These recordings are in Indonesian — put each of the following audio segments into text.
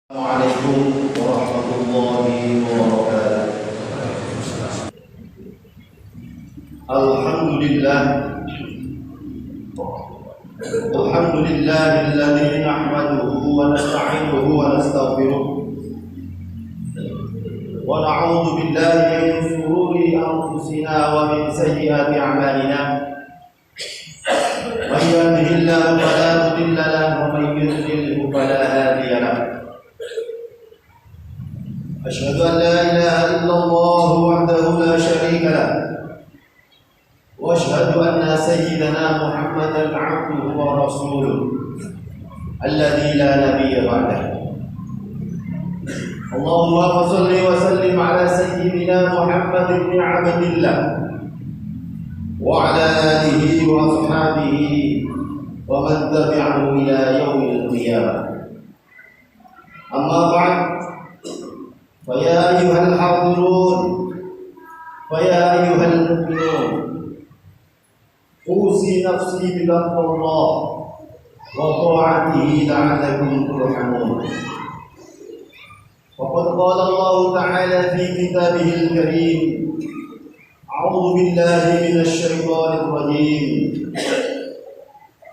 Assalamualaikum warahmatullahi wabarakatuh. Alhamdulillah alladzi nahmaduhu wa nasta'inuhu wa nastaghfiruh wa na'udzu billahi min shururi anfusina wa min sayyiati a'malina. Man yahdihillahu fala mudilla lahu wa man yudlil fala hadiya lahu. أشهد أن لا إله إلا الله وحده لا شريك له وأشهد أن سيدنا محمدا عبده ورسوله الذي لا نبي بعده. اللهم صل وسلم على سيدنا محمد بن عبد الله وعلى آله وأصحابه ومن تبعه إلى يوم القيامة. أما بعد، فيا أيها الحاضرون فيا أيها المؤمنون، أوصي نفسي بتقوى الله وطاعته لعلكم ترحمون. وقد قال الله تعالى في كتابه الكريم: أعوذ بالله من الشيطان الرجيم.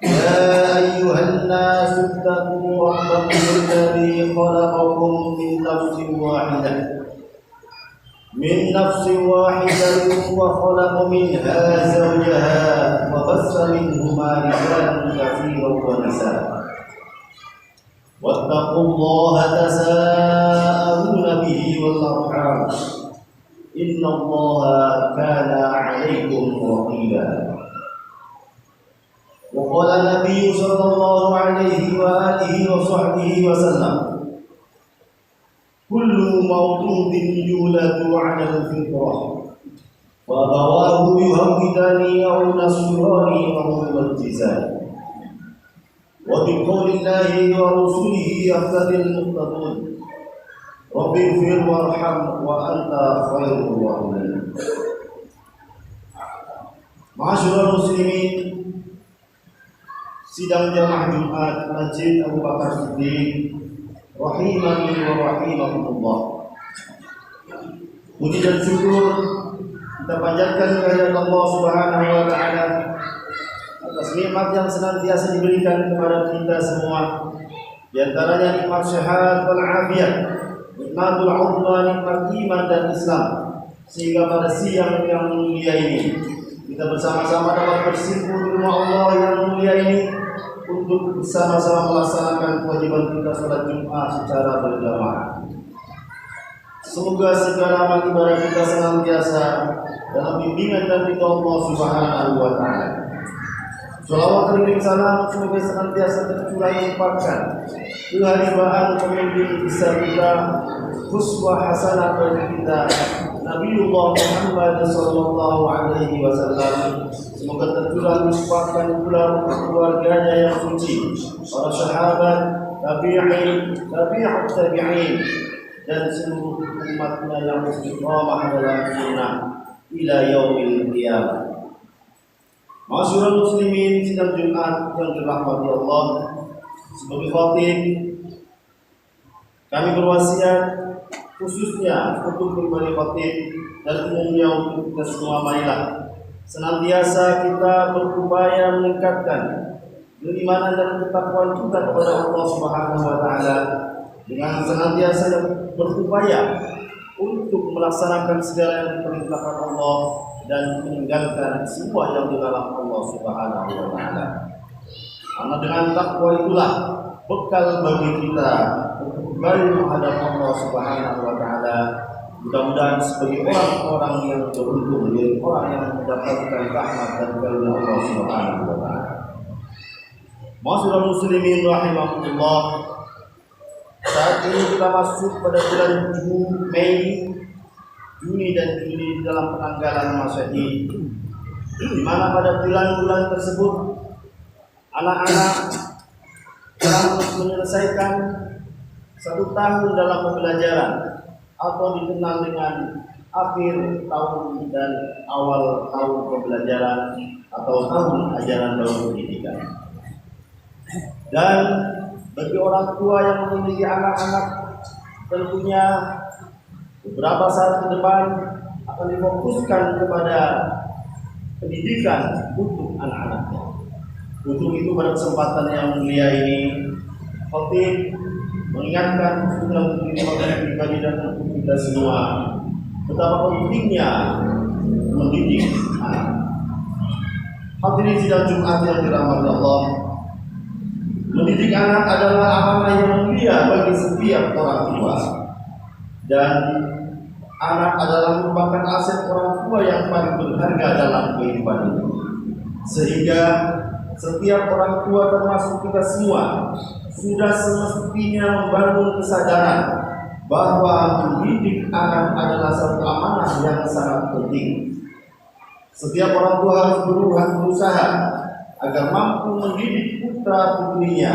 يا أيها الناس اتقوا ربكم الذي خلقكم من نفس واحدة وخلق منها زوجها وبث منهما رجالا كثيرا ونساء واتقوا الله تساءلون به والأرحام إن الله كان عليكم رقيبا. وقال النبي صلى الله عليه وآله وصحبه وسلم: كل مولود يولد على الفطرة وأبواه يهودانه أو ينصرانه أو يمجسانه. وبقول الله ورسوله يقتدي المقتدون: رب اغفر وارحم وأنت خير الراحمين. Ma'asyiral muslimin, sidang jamaah Jumat Masjid Abu Bakar Siddiq rahimani wa rahimakumullah. Puji dan syukur kita panjatkan kehadirat Allah Subhanahu wa taala atas nikmat yang senantiasa diberikan kepada kita semua, di antaranya nikmat sehat wal afiat, nikmatul uzma, nikmat iman dan Islam, sehingga pada siang yang mulia ini kita bersama-sama dapat bersimpuh di rumah Allah yang mulia ini untuk bersama-sama melaksanakan kewajiban kita salat Jumat secara berjamaah. Semoga segala amal ibadah kita senantiasa dalam bimbingan dan ridha Allah Subhanahu wa taala. Shalawat dan salam semoga senantiasa tercurah limpahkan keharibaan pemimpin besar kita, uswah hasanah bagi kita, Nabiullah Muhammad sallallahu alaihi wasallam. Semoga tercurah limpahkan pula keluarganya yang suci, para sahabat, tabi'in, tabi'ut tabi'in, dan seluruh umatnya yang istiqamah dalam sunnah ila yaumil qiyamah. Ma'asyiral muslimin, sidang Jumat yang dirahmati Allah, sebagai khatib kami berwasiat khususnya untuk pribadi khatib dan umumnya untuk kita semua, marilah senantiasa kita berupaya meningkatkan keimanan dan ketakwaan kita kepada Allah Subhanahu wa taala dengan senantiasa berupaya untuk melaksanakan segala yang diperintahkan Allah dan meninggalkan semua yang dilarang Allah Subhanahu wa taala. Karena dengan takwa itulah bekal bagi kita untuk kembali menghadap Allah Subhanahu wa taala. Mudah-mudahan sebagai orang-orang yang beruntung, menjadi orang yang mendapatkan rahmat dan karunia Allah Subhanahu wa taala. Ma'asyiral muslimin rahimakumullah, saat ini kita masuk pada bulan Mei, Juni dan Juli dalam penanggalan Masehi, di mana pada bulan-bulan tersebut anak-anak telah menyelesaikan 1 tahun dalam pembelajaran atau dikenal dengan akhir tahun dan awal tahun pembelajaran atau tahun ajaran baru pendidikan. Dan bagi orang tua yang memiliki anak-anak tentunya beberapa saat ke depan akan difokuskan kepada pendidikan untuk anak-anaknya. Untuk itu pada kesempatan yang mulia ini, khotib mengingatkan untuk pribadi dan untuk kita semua betapa pentingnya mendidik anak. Hadirin sidang Jumat yang dirahmati Allah, mendidik anak adalah amanah yang mulia bagi setiap orang tua, dan anak adalah merupakan aset orang tua yang paling berharga dalam kehidupan ini. Sehingga setiap orang tua termasuk kita semua sudah semestinya membangun kesadaran bahwa mendidik anak adalah satu amanah yang sangat penting. Setiap orang tua harus berusaha agar mampu mendidik putra putrinya,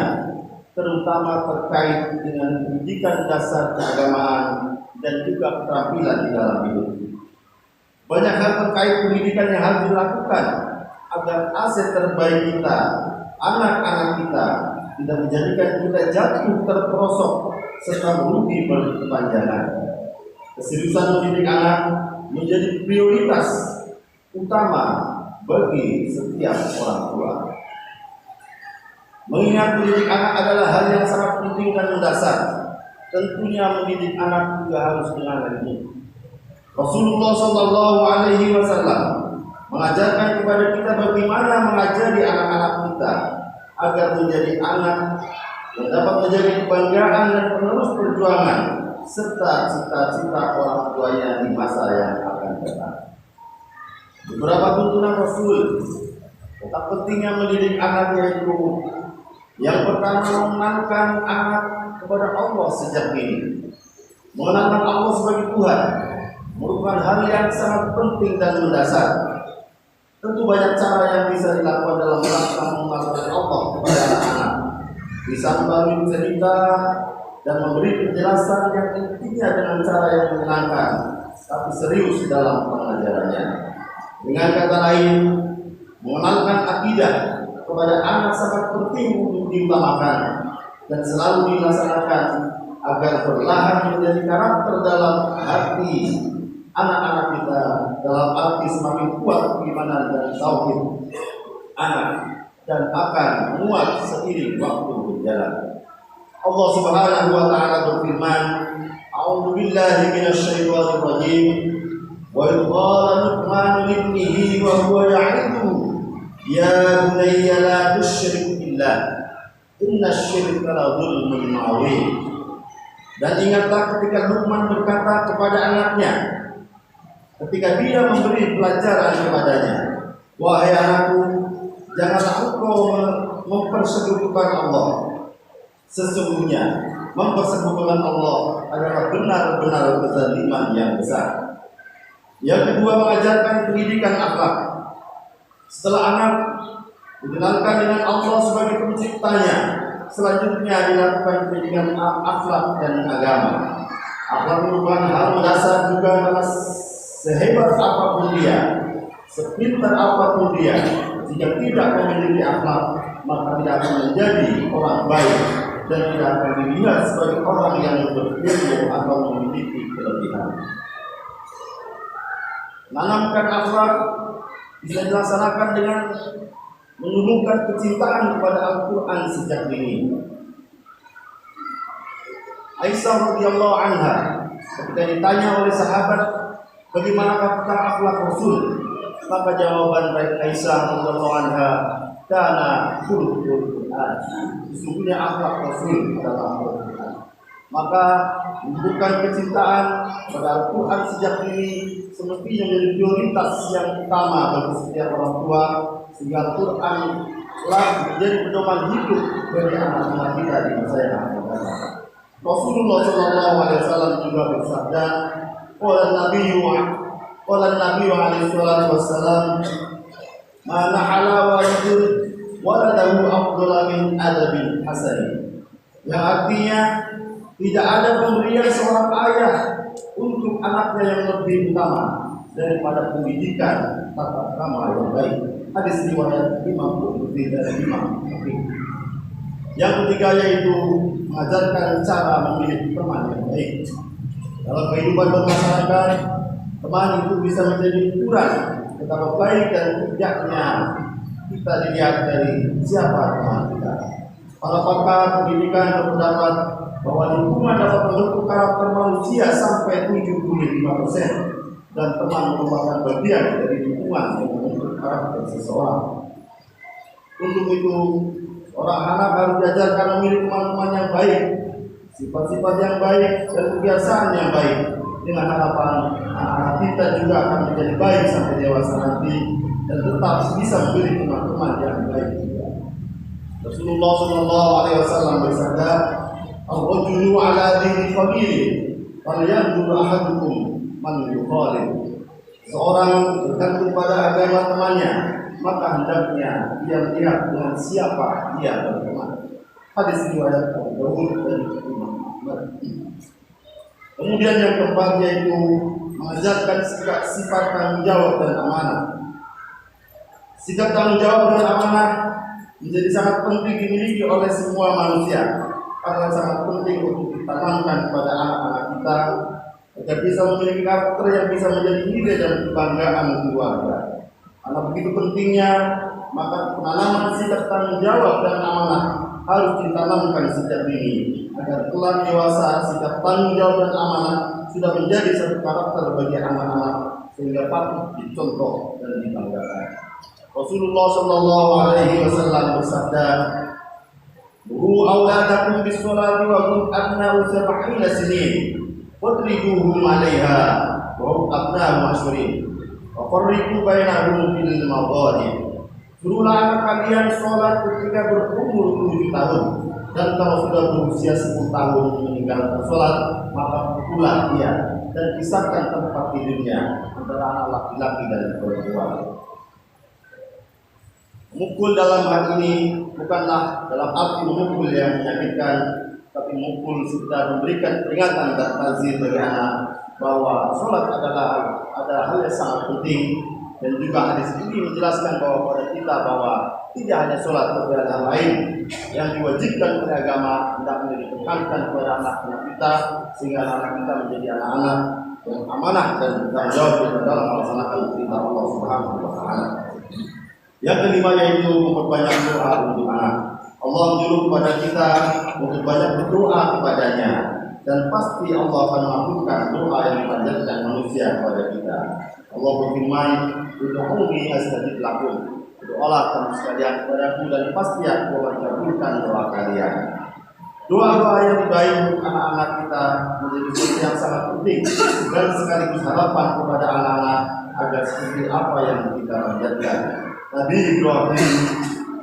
terutama terkait dengan pendidikan dasar keagamaan dan juga keterampilan di dalam hidup. Banyak hal terkait pendidikan yang harus dilakukan agar aset terbaik kita, anak-anak kita, tidak menjadikan kita jatuh terperosok serta merugi berkepanjangan. Keseriusan mendidik anak menjadi prioritas utama bagi setiap orang tua. Mengingat mendidik anak adalah hal yang sangat penting dan mendasar, tentunya mendidik anak juga harus dengan ilmu. Rasulullah Shallallahu Alaihi Wasallam mengajarkan kepada kita bagaimana mengajari anak-anak kita agar menjadi anak yang dapat menjadi kebanggaan dan penerus perjuangan serta cita-cita orang tuanya di masa yang akan datang. Beberapa tuntunan Rasul tentang pentingnya mendidik anak yaitu yang pertama, mengenalkan anak kepada Allah sejak dini. Mengenalkan Allah sebagai Tuhan merupakan hal yang sangat penting dan mendasar. Tentu banyak cara yang bisa dilakukan dalam rangka mengenalkan Allah kepada anak-anak. Bisa melalui cerita dan memberi penjelasan yang intinya dengan cara yang menyenangkan, tapi serius dalam pengajarannya. Dengan kata lain, mengenalkan akidah kepada anak sangat penting untuk diutamakan dan selalu dilaksanakan agar perlahan menjadi karakter dalam hati anak-anak kita, dalam arti semakin kuat keimanan dan tauhid anak dan akan menguat seiring waktu berjalan. Allah Subhanahu wa taala berfirman, "A'udzu billahi minasyaitonir rajim. Wa qala Luqman libnihi wa huwa ya'iduhu, ya bunayya la tusyrik billah. Innasyirka la dzulmun 'adzim." Dan ingatlah ketika Luqman berkata kepada anaknya ketika dia memberi pelajaran kepadanya, "Wahai anakku, janganlah engkau mempersekutukan Allah. Sesungguhnya mempersekutukan Allah adalah benar-benar kezaliman yang besar." Yang kedua, mengajarkan pendidikan akhlak. Setelah anak dikenalkan dengan Allah sebagai penciptanya, selanjutnya dilakukan pendidikan akhlak dan agama. Akhlak merupakan hal mendasar juga karena sehebat apapun dia, sepintar apapun dia, jika tidak memiliki akhlak, maka tidak akan menjadi orang baik dan tidak akan dilihat sebagai orang yang berilmu atau memiliki kelebihan. Menanamkan akhlak bisa dilaksanakan dengan menumbuhkan kecintaan kepada Al-Quran sejak dini. Aisyah radhiyallahu anha ketika ditanya oleh sahabat bagaimana tentang akhlak Rasul, maka jawaban dari Aisyah radhiyallahu anha, "Kana khuluqul Quran." Sesungguhnya akhlak Rasul adalah Al-Quran. Maka menunjukkan kecintaan pada Al-Quran sejak dini semestinya menjadi prioritas yang utama bagi setiap orang tua, sehingga Al-Quran telah menjadi pedoman hidup bagi anak-anak kita di masa yang akan datang. Rasulullah SAW juga bersabda, "Qala Nabi alaihi wasallam, ma nahala walidun waladahu afdala min adabil hasan." Yang artinya tidak ada pemberian seorang ayah untuk anaknya yang lebih utama daripada pendidikan tata krama yang baik. Hadis riwayat Imam Bukhari dan Imam Muslim. Yang ketiga yaitu mengajarkan cara memilih teman yang baik. Dalam kehidupan bermasyarakat, teman itu bisa menjadi ukuran betapa baik dan bijaknya kita dilihat dari siapa teman kita. Para pakar pendidikan berpendapat bahwa lingkungan dapat membentuk karakter manusia sampai 75%, dan teman merupakan bagian dari lingkungan yang membentuk karakter seseorang. Untuk itu, orang anak harus diajarkan memilih teman-teman yang baik, sifat-sifat yang baik, dan kebiasaan yang baik, dengan harapan anak-anak kita juga akan menjadi baik sampai dewasa nanti dan tetap bisa memilih teman-teman yang baik juga. Rasulullah SAW bersabda, "Ar-rajulu ala dini khalili, falyanzur ahadukum man yukhalil." Seorang bergantung pada agama temannya, maka hendaknya dia melihat dengan siapa dia berteman. Hadis riwayat Abu Dawud dan Imam Ahmad. Kemudian yang keempat yaitu mengajarkan sifat tanggung jawab dan amanah. Sikap tanggung jawab dan amanah menjadi sangat penting dimiliki oleh semua manusia, karena sangat penting untuk ditanamkan kepada anak-anak kita agar bisa memiliki karakter yang bisa menjadi nilai dan kebanggaan keluarga. Karena begitu pentingnya, maka penanaman sikap tanggung jawab dan amanah harus ditanamkan sejak dini, agar kelak dewasa sikap tanggung jawab dan amanah sudah menjadi satu karakter bagi anak-anak sehingga patut dicontoh dan dibanggakan. Rasulullah Shallallahu Alaihi Wasallam bersabda, "Muru auladakum bis sholati wa hum abna'u sab'ina sinin, wadribuhum 'alaiha wa hum abna'u 'ashrin, wa farriqu bainahum fil madajid." Suruhlah anak kalian sholat ketika berumur 7 tahun, dan kalau sudah berusia 10 tahun meninggalkan sholat, maka pukulah dia dan pisahkan tempat tidurnya antara anak laki-laki dan perempuan. Memukul dalam hal ini bukanlah dalam arti memukul yang menyakitkan, tapi memukul serta memberikan peringatan dan tazir bagi anak bahwa sholat adalah hal yang sangat penting. Dan juga hadis ini menjelaskan bahwa pada kita bahwa tidak hanya sholat, tapi ada hal lain yang diwajibkan oleh agama hendaknya ditekankan kepada anak-anak kita, sehingga anak kita menjadi anak-anak yang amanah dan bertanggung jawab dalam melaksanakan perintah Allah Subhanahu wa Ta'ala. Yang kelima yaitu memperbanyak doa untuk anak. Allah menyuruh kepada kita untuk banyak berdoa kepadanya, dan pasti Allah akan mengabulkan doa yang dipanjatkan manusia kepada kita. Allah berfirman, "Ud'uuni astajib lakum." Berdoalah kamu sekalian kepadaku dan pasti aku akan kabulkan doa kalian. Doa-doa yang baik untuk anak-anak kita menjadi sesuatu yang sangat penting dan sekaligus harapan kepada anak-anak agar seperti apa yang kita panjatkan. Nabi Ibrahim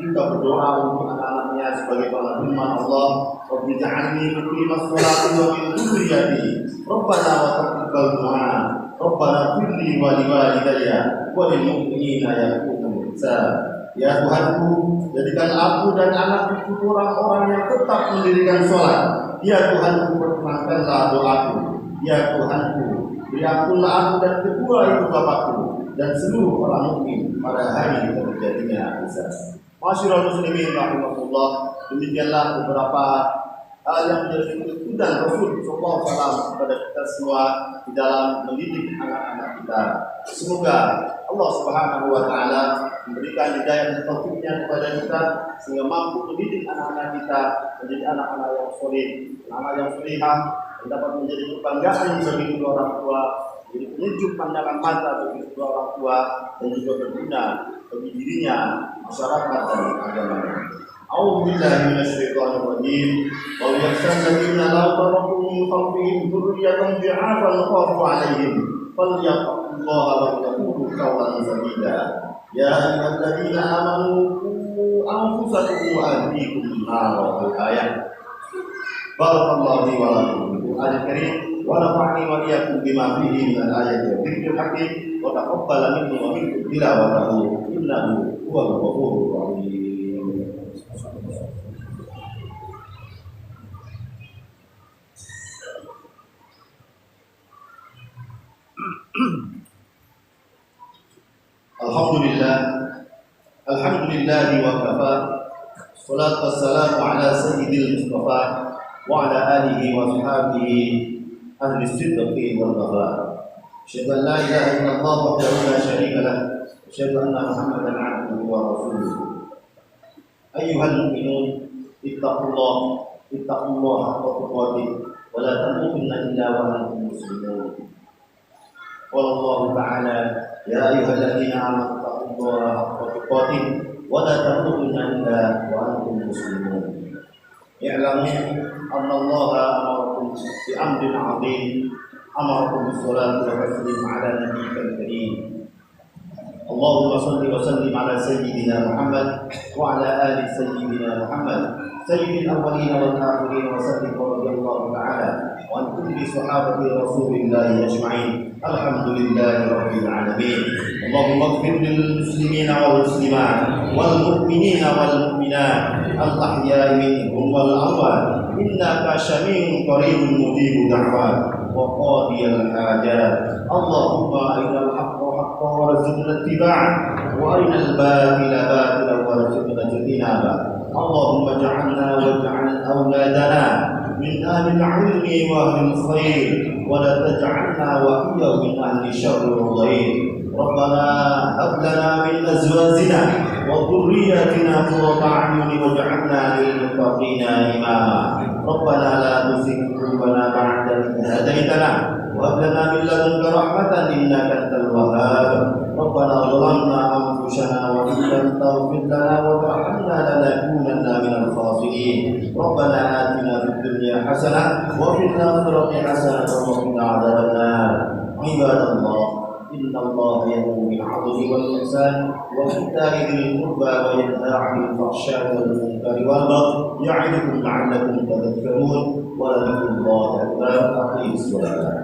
juga berdoa untuk anak-anaknya sebagai firman Allah, "Rabbi ja'alni muqimas sholati wa min dzurriyyati, Rabbana wa taqabbal du'a, Rabbana ighfirli wa liwalidayya wa lil mu'minina yaqumul hisab." Ya Tuhanku, jadikan aku dan anak cucu orang-orang yang tetap mendirikan sholat. Ya Tuhanku, perkenankanlah doaku. Ya Tuhanku, beri ampunlah aku dan kedua ibu bapakku dan seluruh orang mukmin pada hari terjadinya hisab. Masyaallah muslimin rahimahullah, demikianlah beberapa hal yang menjadi tuntunan Rasul sallallahu alaihi wasallam kepada kita semua di dalam mendidik anak-anak kita. Semoga Allah Subhanahu wa Ta'ala memberikan hidayah dan taufiknya kepada kita sehingga mampu mendidik anak-anak kita menjadi anak-anak yang soleh, anak-anak yang salihah, yang dapat menjadi kebanggaan bagi kedua orang tua, jadi penyejuk pandangan mata bagi kedua orang tua, dan juga berguna bagi dirinya, masyarakat dan agamanya. A'udzu billahi minasyaitonir rajim. Wa yakhshal ladzina law taraku min khalfihim dzurriyyatan dhi'afan khafu 'alaihim falyattaqullaha wa yaqulu qawlan sadida. Ya ayyuhalladzina amanu qu anfusakum wa ahlikum naran. Ayat. Barakallahu li wa lakum bil Qur'anil Karim wa nafa'ani wa iyyakum bima fihi min al-ayati wa dhikril hakim wa taqabbal minni wa minkum tilawatahu innahu huwal ghafurur rahim. Alhamdulillah wa kafa, Salatu wassalamu ala sayyidil Mustafa wa ala alihi wa sahbihi ahli sidqi wal wafa. Asyhadu an la ilaha illallah wahdahu la syarika lah, asyhadu anna Muhammadan abduhu wa rasuluh. Ayyuhal mu'minun, ittaqullaha haqqa tuqatih wa la tamutunna illa wa antum muslimun. Qala Allah ta'ala, ya ayyuhalladzina amanu ittaqullaha haqqa tuqatih wa la tamutunna illa wa antum muslimun. I'lamu anna Allah amarakum bi amrin 'azim, amarakum bis-salati wa taslim 'ala nabiyyikal karim. Allahumma shalli wa sallim 'ala sayyidina Muhammad wa 'ala ali sayyidina Muhammad sayyidil awwalin wal akhirin wa sallim radhiyallahu ta'ala wa an kulli sahabati Rasulillah ajma'in. Alhamdulillahi rabbil alamin. Allahumma ighfir lil muslimina wal muslimat wal mu'minina wal mu'minat al-ahya'i minhum wal amwat innaka sami'un qaribun mujibud da'wat wa qadiyal hajat. Allahumma arinal haqqa haqqan warzuqna ittiba'ah wa arinal batila batilan warzuqna ijtinaba. Allahumma ij'alna waj'al awladana min ahli al-'ilmi wa ahli al-khair wa la taj'alna wa iyyahu min ahli syarri wal dhair. Rabbana hab lana min azwajina wa dhurriyyatina qurrata a'yun waj'alna lil muttaqina imama. Rabbana la tuzigh qulubana ba'da idh hadaytana wa hab lana min ladunka rahmatan innaka antal wahhab. Rabbana zalamna anfusana wa in lam taghfir lana wa tarhamna lanakunanna minal khasirin. Rabbana atina fid dunya hasanah wa fil akhirati hasanah wa qina adzaban nar. Ibadallah, inna Allah ya'muru bil 'adli wal ihsan wa ita'i dzil qurba wa yanha 'anil fahsya'i wal munkari wal baghi ya'idukum la'allakum tadhakkarun wa la dhikrullahi akbar. Aqimus shalah.